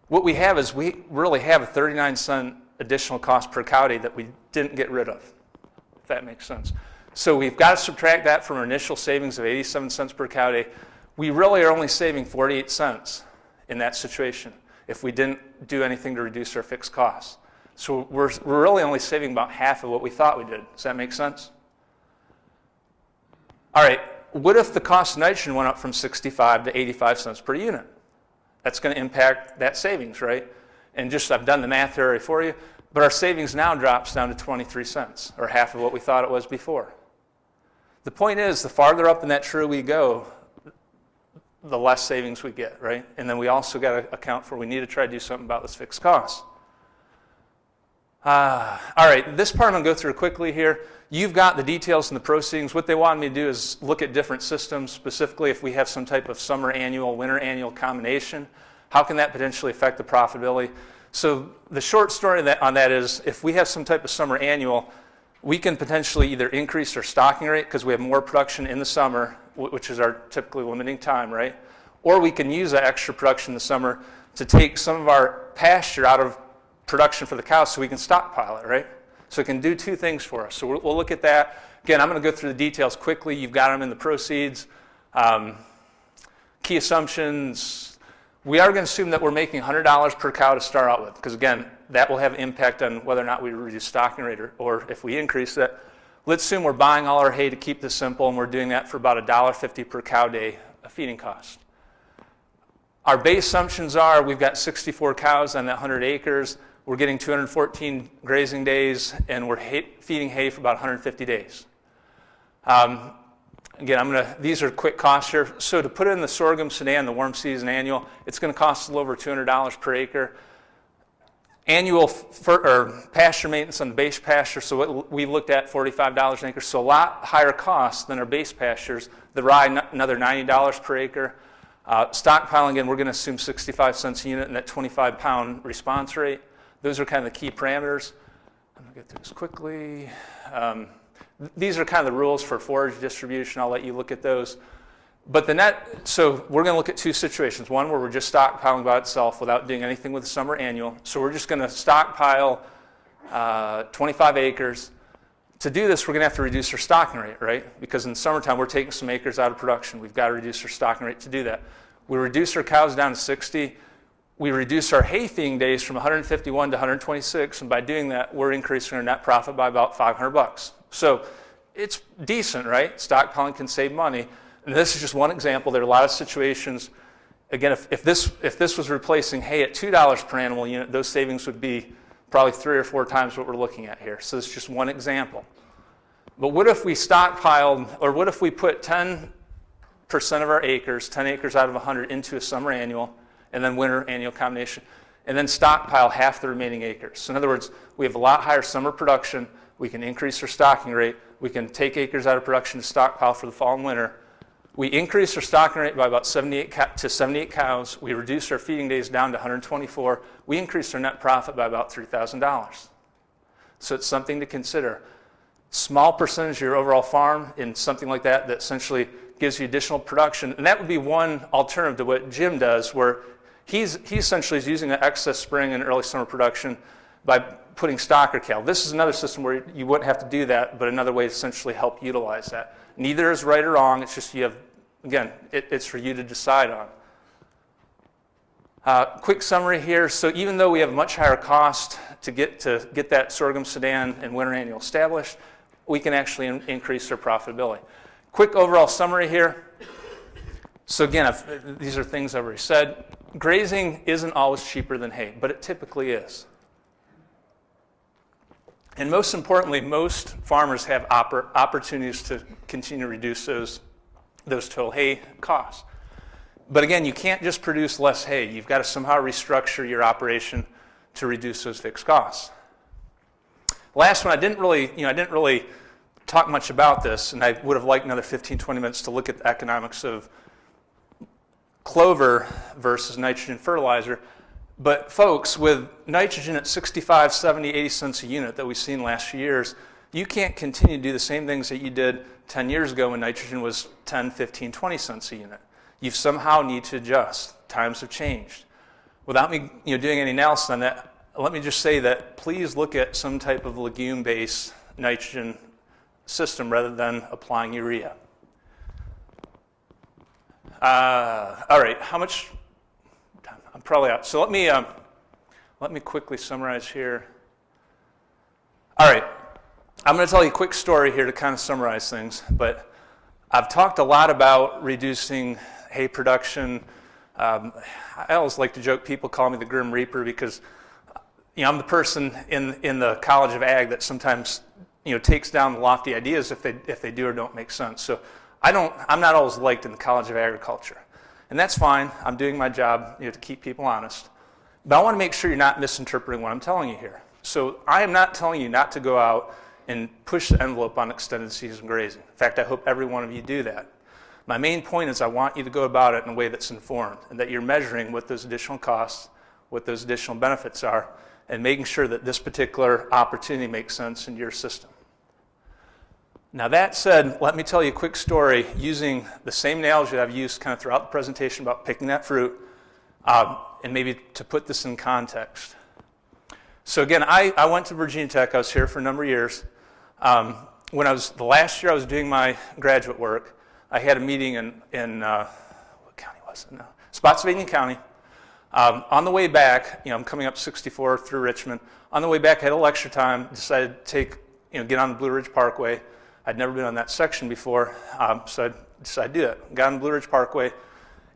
what we have is we really have a 39-cent additional cost per cow day that we didn't get rid of, if that makes sense. So we've got to subtract that from our initial savings of 87 cents per cow day. We really are only saving 48 cents in that situation if we didn't do anything to reduce our fixed costs. So we're really only saving about half of what we thought we did. Does that make sense? All right, what if the cost of nitrogen went up from 65 to 85 cents per unit? That's going to impact that savings, right? And I've done the math here already for you, but our savings now drops down to 23 cents, or half of what we thought it was before. The point is, the farther up in that tree we go, the less savings we get, right? And then we also got to account for, we need to try to do something about this fixed cost. All right, this part I'm going to go through quickly here. You've got the details and the proceedings. What they wanted me to do is look at different systems, specifically if we have some type of summer annual, winter annual combination. How can that potentially affect the profitability? So the short story on that is, if we have some type of summer annual, we can potentially either increase our stocking rate because we have more production in the summer, which is our typically limiting time, right? Or we can use that extra production in the summer to take some of our pasture out of production for the cows so we can stockpile it, right? So it can do two things for us. So we'll look at that. Again, I'm going to go through the details quickly. You've got them in the proceeds. Key assumptions. We are going to assume that we're making $100 per cow to start out with, because again, that will have impact on whether or not we reduce stocking rate or if we increase it. Let's assume we're buying all our hay to keep this simple, and we're doing that for about $1.50 per cow day of feeding cost. Our base assumptions are we've got 64 cows on that 100 acres. We're getting 214 grazing days, and we're feeding hay for about 150 days. Again, these are quick costs here. So to put in the sorghum, sudan, the warm season annual, it's going to cost a little over $200 per acre. Annual pasture maintenance on the base pasture, so what we looked at, $45 an acre, so a lot higher cost than our base pastures. The rye, another $90 per acre. Stockpiling, again, we're going to assume 65 cents a unit and that 25-pound response rate. Those are kind of the key parameters. I'm going to get through this quickly. These are kind of the rules for forage distribution. I'll let you look at those. But so we're going to look at two situations. One where we're just stockpiling by itself without doing anything with the summer annual. So we're just going to stockpile 25 acres. To do this, we're going to have to reduce our stocking rate, right? Because in the summertime, we're taking some acres out of production. We've got to reduce our stocking rate to do that. We reduce our cows down to 60. We reduce our hay feeding days from 151 to 126, and by doing that, we're increasing our net profit by about $500. So it's decent, right? Stockpiling can save money. And this is just one example. There are a lot of situations. Again, if this was replacing hay at $2 per animal unit, those savings would be probably 3 or 4 times what we're looking at here. So it's just one example. But what if we stockpiled, or what if we put 10% of our acres, 10 acres out of 100, into a summer annual, and then winter annual combination, and then stockpile half the remaining acres? So in other words, we have a lot higher summer production. We can increase our stocking rate, We can take acres out of production to stockpile for the fall and winter. We increased our stocking rate by about 78 cows. We reduced our feeding days down to 124. We increased our net profit by about $3,000. So it's something to consider. Small percentage of your overall farm in something like that that essentially gives you additional production. And that would be one alternative to what Jim does, where he essentially is using the excess spring and early summer production by putting stock or cattle. This is another system where you wouldn't have to do that, but another way to essentially help utilize that. Neither is right or wrong. It's just you have, again, it's for you to decide on. Quick summary here. So even though we have a much higher cost to get that sorghum sedan and winter annual established, we can actually increase our profitability. Quick overall summary here. So again, these are things I've already said. Grazing isn't always cheaper than hay, but it typically is. And most importantly, most farmers have opportunities to continue to reduce those total hay costs. But again, you can't just produce less hay. You've got to somehow restructure your operation to reduce those fixed costs. Last one, I didn't really talk much about this, and I would have liked another 15, 20 minutes to look at the economics of clover versus nitrogen fertilizer. But folks, with nitrogen at 65, 70, 80 cents a unit that we've seen last few years, you can't continue to do the same things that you did 10 years ago when nitrogen was 10, 15, 20 cents a unit. You somehow need to adjust. Times have changed. Without me doing any analysis on that, let me just say that please look at some type of legume-based nitrogen system rather than applying urea. All right, how much? I'm probably out. So let me quickly summarize here. All right, I'm going to tell you a quick story here to kind of summarize things. But I've talked a lot about reducing hay production. I always like to joke. People call me the Grim Reaper because I'm the person in the College of Ag that sometimes takes down the lofty ideas if they do or don't make sense. So I'm not always liked in the College of Agriculture. And that's fine. I'm doing my job to keep people honest. But I want to make sure you're not misinterpreting what I'm telling you here. So I am not telling you not to go out and push the envelope on extended season grazing. In fact, I hope every one of you do that. My main point is I want you to go about it in a way that's informed and that you're measuring what those additional costs, what those additional benefits are, and making sure that this particular opportunity makes sense in your system. Now that said, let me tell you a quick story using the same analogy that I've used kind of throughout the presentation about picking that fruit, and maybe to put this in context. So again, I went to Virginia Tech. I was here for a number of years. The last year I was doing my graduate work, I had a meeting in what county was it now? Spotsylvania County. On the way back, I'm coming up 64 through Richmond. On the way back, I had a lecture time, decided to get on the Blue Ridge Parkway. I'd never been on that section before, so I decided to do it. Got on Blue Ridge Parkway.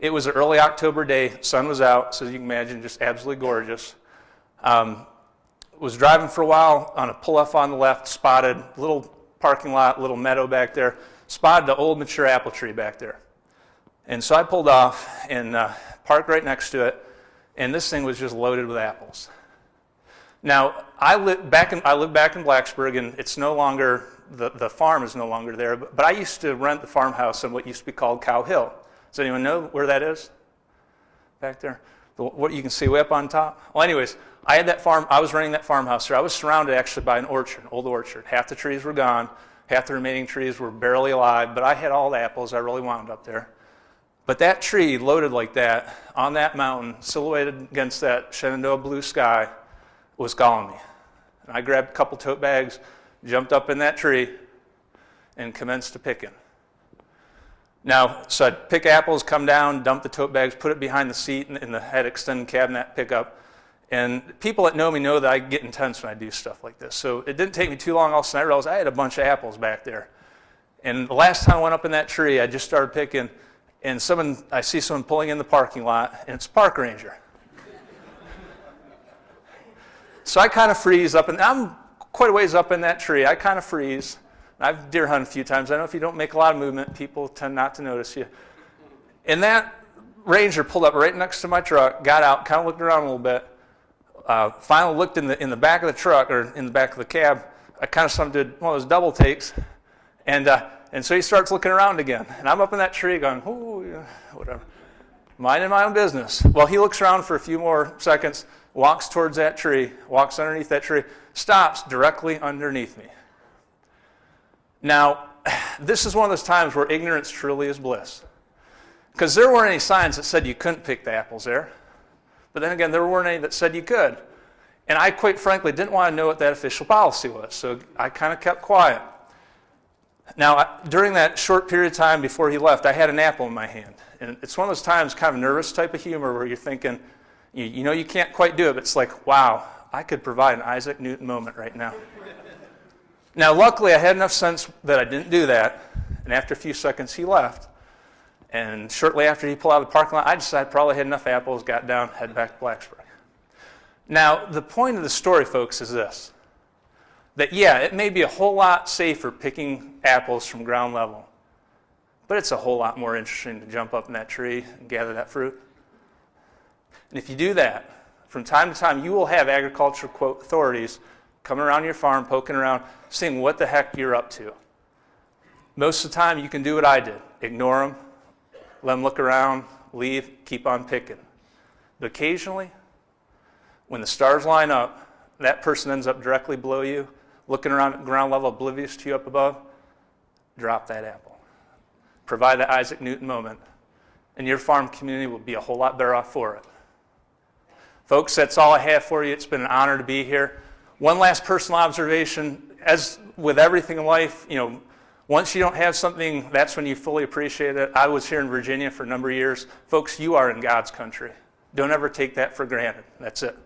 It was an early October day. Sun was out, so as you can imagine, just absolutely gorgeous. Was driving for a while on a pull-off on the left, spotted a little parking lot, little meadow back there, spotted an old mature apple tree back there. And so I pulled off and parked right next to it, and this thing was just loaded with apples. Now, I live back in Blacksburg, and it's no longer, the farm is no longer there, but I used to rent the farmhouse on what used to be called Cow Hill. Does anyone know where that is? Back there? What you can see way up on top? Well, anyways, I was renting that farmhouse there. I was surrounded actually by an orchard, an old orchard. Half the trees were gone, half the remaining trees were barely alive, but I had all the apples I really wanted up there. But that tree loaded like that, on that mountain, silhouetted against that Shenandoah blue sky, was calling me. And I grabbed a couple tote bags, jumped up in that tree, and commenced to picking. Now, so I'd pick apples, come down, dump the tote bags, put it behind the seat in the head extended cabinet pickup. And people that know me know that I get intense when I do stuff like this. So it didn't take me too long. All of a sudden I realized I had a bunch of apples back there. And the last time I went up in that tree, I just started picking, and I see someone pulling in the parking lot, and it's a park ranger. So I kind of freeze up, and I'm quite a ways up in that tree. I kind of freeze. I've deer hunted a few times. I know if you don't make a lot of movement, people tend not to notice you. And that ranger pulled up right next to my truck, got out, kind of looked around a little bit, finally looked in the back of the truck, or in the back of the cab. I kind of did one of those double takes, And so he starts looking around again. And I'm up in that tree going, oh, yeah, whatever. Minding my own business. Well, he looks around for a few more seconds, walks towards that tree, walks underneath that tree, stops directly underneath me. Now, this is one of those times where ignorance truly is bliss. Because there weren't any signs that said you couldn't pick the apples there. But then again, there weren't any that said you could. And I, quite frankly, didn't want to know what that official policy was. So I kind of kept quiet. Now, during that short period of time before he left, I had an apple in my hand. And it's one of those times, kind of nervous type of humor, where you're thinking, you know you can't quite do it, but it's like, wow, I could provide an Isaac Newton moment right now. Now, luckily, I had enough sense that I didn't do that. And after a few seconds, he left. And shortly after he pulled out of the parking lot, I decided I probably had enough apples, got down, head back to Blacksburg. Now, the point of the story, folks, is this. That, yeah, it may be a whole lot safer picking apples from ground level, but it's a whole lot more interesting to jump up in that tree and gather that fruit. And if you do that, from time to time, you will have agricultural, quote, authorities coming around your farm, poking around, seeing what the heck you're up to. Most of the time, you can do what I did. Ignore them, let them look around, leave, keep on picking. But occasionally, when the stars line up, that person ends up directly below you, looking around at ground level, oblivious to you up above, drop that apple. Provide that Isaac Newton moment, and your farm community will be a whole lot better off for it. Folks, that's all I have for you. It's been an honor to be here. One last personal observation. As with everything in life, once you don't have something, that's when you fully appreciate it. I was here in Virginia for a number of years. Folks, you are in God's country. Don't ever take that for granted. That's it.